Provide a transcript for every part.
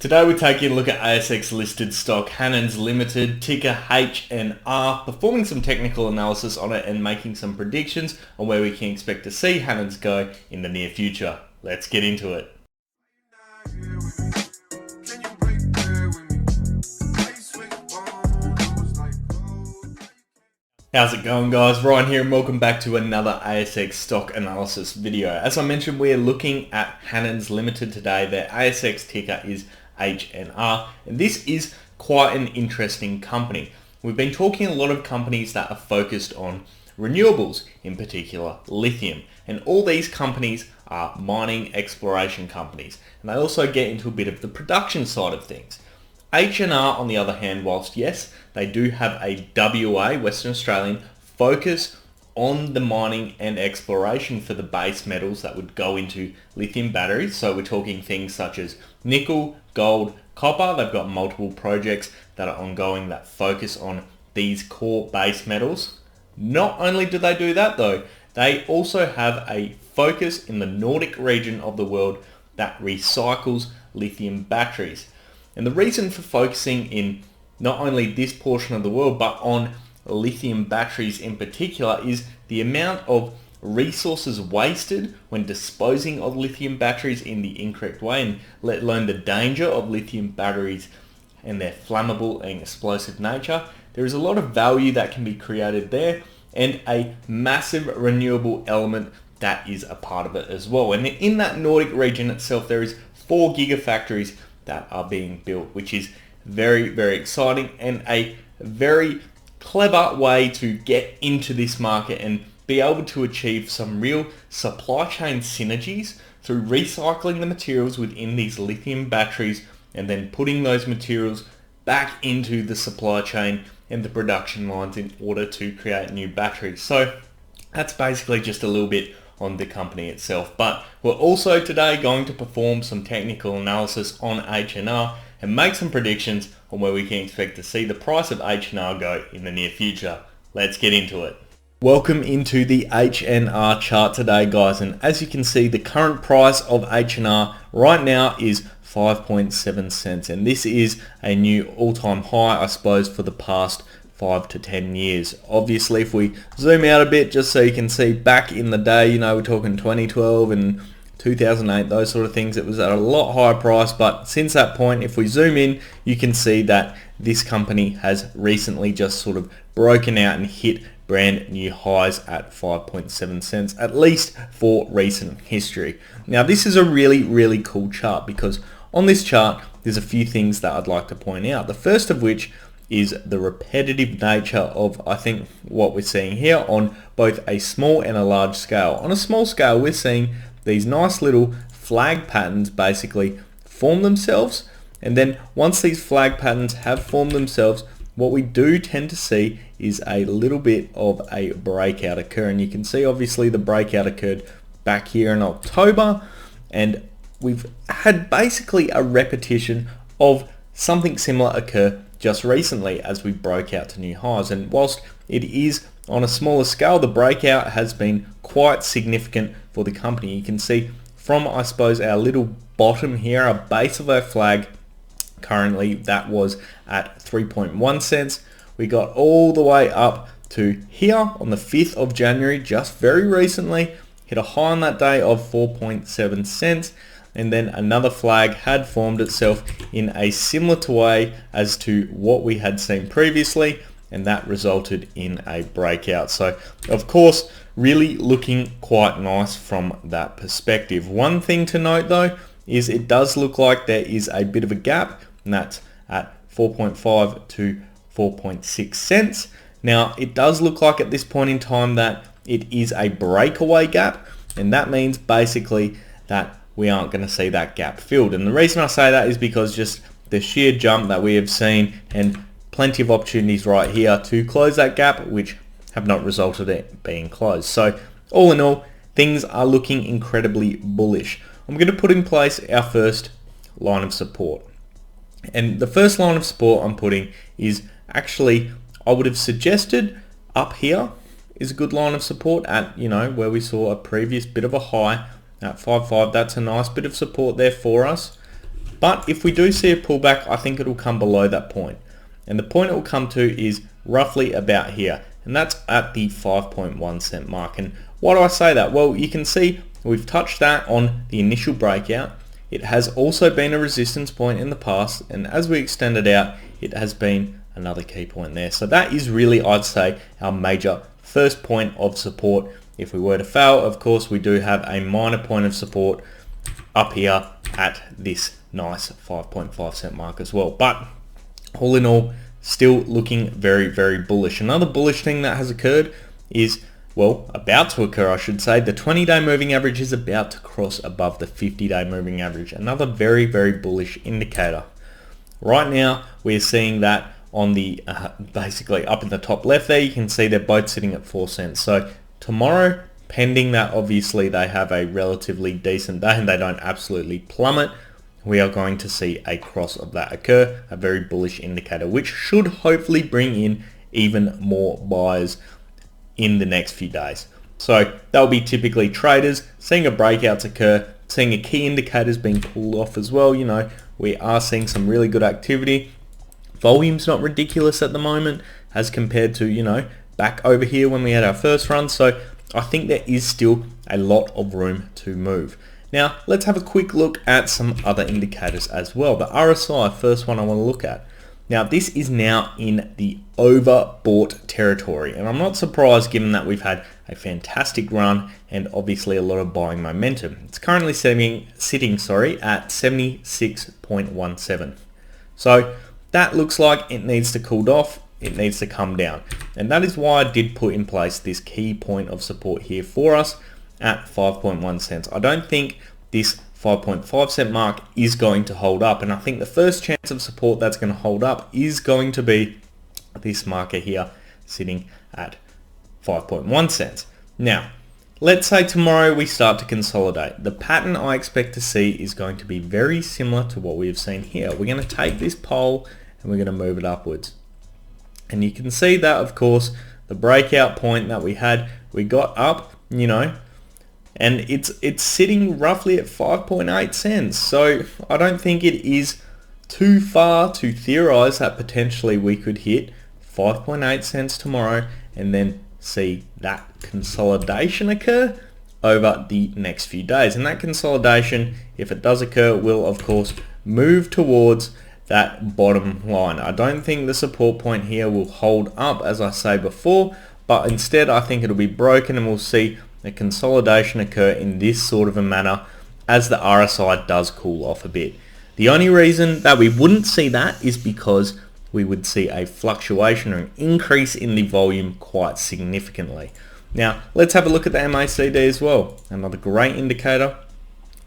Today we're taking a look at ASX listed stock Hannans Ltd, ticker HNR, performing some technical analysis on it and making some predictions on where we can expect to see Hannans go in the near future. Let's get into it. How's it going, guys? Ryan here and welcome back to another ASX stock analysis video. As I mentioned, we're looking at Hannans Ltd today. Their ASX ticker is HNR, and this is quite an interesting company. We've been talking a lot of companies that are focused on renewables, in particular lithium, and all these companies are mining exploration companies, and they also get into a bit of the production side of things. HNR, on the other hand, whilst yes, they do have a WA, Western Australian, focus on the mining and exploration for the base metals that would go into lithium batteries. So we're talking things such as nickel, gold, copper. They've got multiple projects that are ongoing that focus on these core base metals. Not only do they do that though, they also have a focus in the Nordic region of the world that recycles lithium batteries. And the reason for focusing in not only this portion of the world, but on lithium batteries in particular, is the amount of resources wasted when disposing of lithium batteries in the incorrect way, and let alone the danger of lithium batteries and their flammable and explosive nature. There is a lot of value that can be created there, and a massive renewable element that is a part of it as well. And in that Nordic region itself, there is 4 gigafactories that are being built, which is very, very exciting and a very clever way to get into this market and be able to achieve some real supply chain synergies through recycling the materials within these lithium batteries and then putting those materials back into the supply chain and the production lines in order to create new batteries. So that's basically just a little bit on the company itself, but we're also today going to perform some technical analysis on HNR and make some predictions on where we can expect to see the price of HNR go in the near future. Let's get into it. Welcome into the HNR chart today, guys, and as you can see, the current price of HNR right now is 5.7 cents, and this is a new all-time high, I suppose, for the past 5 to 10 years. Obviously, if we zoom out a bit just so you can see back in the day, you know, we're talking 2012 and 2008, those sort of things, it was at a lot higher price, but since that point, if we zoom in, you can see that this company has recently just sort of broken out and hit brand new highs at 5.7 cents, at least for recent history. Now, this is a really, really cool chart because on this chart, there's a few things that I'd like to point out. The first of which is the repetitive nature of, I think, what we're seeing here on both a small and a large scale. On a small scale, we're seeing these nice little flag patterns basically form themselves, and then once these flag patterns have formed themselves, what we do tend to see is a little bit of a breakout occur, and you can see obviously the breakout occurred back here in October, and we've had basically a repetition of something similar occur just recently as we broke out to new highs. And whilst it is on a smaller scale, the breakout has been quite significant for the company. You can see from, I suppose, our little bottom here, our base of our flag, currently that was at 3.1 cents. We got all the way up to here on the 5th of January, just very recently, hit a high on that day of 4.7 cents. And then another flag had formed itself in a similar way as to what we had seen previously, and that resulted in a breakout. So of course, really looking quite nice from that perspective. One thing to note though is it does look like there is a bit of a gap, and that's at 4.5 to 4.6 cents. Now, it does look like at this point in time that it is a breakaway gap, and that means basically that we aren't going to see that gap filled. And the reason I say that is because just the sheer jump that we have seen and plenty of opportunities right here to close that gap, which have not resulted in it being closed. So all in all, things are looking incredibly bullish. I'm going to put in place our first line of support. And the first line of support I'm putting is actually, I would have suggested up here is a good line of support at, you know, where we saw a previous bit of a high at 5.5. That's a nice bit of support there for us. But if we do see a pullback, I think it'll come below that point. And the point it will come to is roughly about here. And that's at the 5.1 cent mark. And why do I say that? Well, you can see we've touched that on the initial breakout. It has also been a resistance point in the past. And as we extend it out, it has been another key point there. So that is really, I'd say, our major first point of support. If we were to fail, of course, we do have a minor point of support up here at this nice 5.5 cent mark as well. But all in all, still looking very, very bullish. Another bullish thing that has occurred is, well, about to occur, I should say, the 20-day moving average is about to cross above the 50-day moving average. Another very, very bullish indicator. Right now, we're seeing that on the basically up in the top left there, you can see they're both sitting at 4 cents. So tomorrow, pending that obviously they have a relatively decent day and they don't absolutely plummet, we are going to see a cross of that occur, a very bullish indicator, which should hopefully bring in even more buyers in the next few days. So that'll be typically traders seeing a breakouts occur, seeing a key indicators being pulled off as well. You know, we are seeing some really good activity. Volume's not ridiculous at the moment as compared to, you know, back over here when we had our first run. So I think there is still a lot of room to move. Now, let's have a quick look at some other indicators as well. The RSI, first one I want to look at. Now, this is now in the overbought territory, and I'm not surprised given that we've had a fantastic run and obviously a lot of buying momentum. It's currently sitting at 76.17. So that looks like it needs to cool off. It needs to come down. And that is why I did put in place this key point of support here for us at 5.1 cents. I don't think this 5.5 cent mark is going to hold up. And I think the first chance of support that's going to hold up is going to be this marker here sitting at 5.1 cents. Now, let's say tomorrow we start to consolidate. The pattern I expect to see is going to be very similar to what we have seen here. We're going to take this pole and we're going to move it upwards. And you can see that, of course, the breakout point that we had, we got up, you know, and it's sitting roughly at 5.8 cents. So I don't think it is too far to theorize that potentially we could hit 5.8 cents tomorrow and then see that consolidation occur over the next few days. And that consolidation, if it does occur, will of course move towards that bottom line. I don't think the support point here will hold up, as I say before, but instead I think it'll be broken and we'll see a consolidation occur in this sort of a manner as the RSI does cool off a bit. The only reason that we wouldn't see that is because we would see a fluctuation or an increase in the volume quite significantly. Now, let's have a look at the MACD as well. Another great indicator.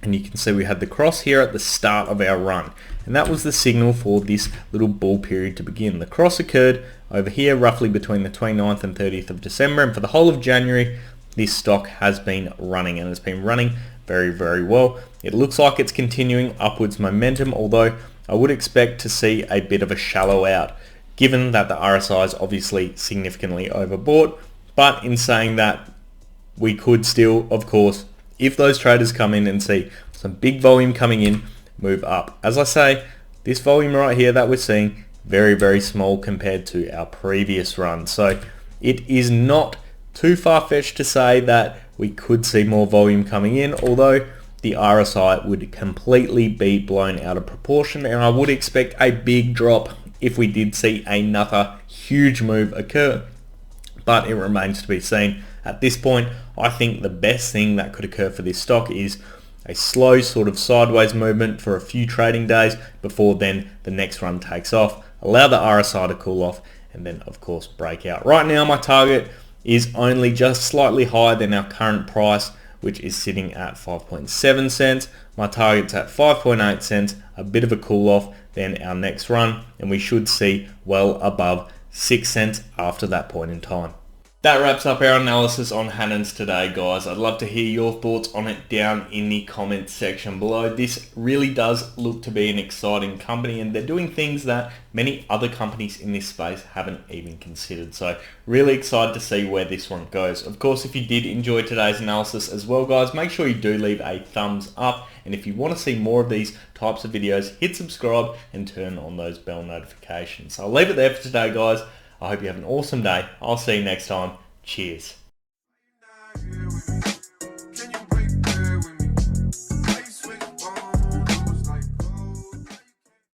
And you can see we had the cross here at the start of our run. And that was the signal for this little bull period to begin. The cross occurred over here roughly between the 29th and 30th of December. And for the whole of January, this stock has been running and it's been running very, very well. It looks like it's continuing upwards momentum, although I would expect to see a bit of a shallow out, given that the RSI is obviously significantly overbought. But in saying that, we could still, of course, if those traders come in and see some big volume coming in, move up. As I say, this volume right here that we're seeing, very, very small compared to our previous run. So it is not too far-fetched to say that we could see more volume coming in, although the RSI would completely be blown out of proportion, and I would expect a big drop if we did see another huge move occur. But it remains to be seen. At this point, I think the best thing that could occur for this stock is a slow sort of sideways movement for a few trading days before then the next run takes off, allow the RSI to cool off, and then of course break out. Right now my target is only just slightly higher than our current price, which is sitting at 5.7 cents. My target's at 5.8 cents, a bit of a cool off, then our next run, and we should see well above 6 cents after that point in time. That wraps up our analysis on Hannans today, guys. I'd love to hear your thoughts on it down in the comments section below. This really does look to be an exciting company, and they're doing things that many other companies in this space haven't even considered. So really excited to see where this one goes. Of course, if you did enjoy today's analysis as well, guys, make sure you do leave a thumbs up. And if you want to see more of these types of videos, hit subscribe and turn on those bell notifications. So I'll leave it there for today, guys. I hope you have an awesome day. I'll see you next time. Cheers.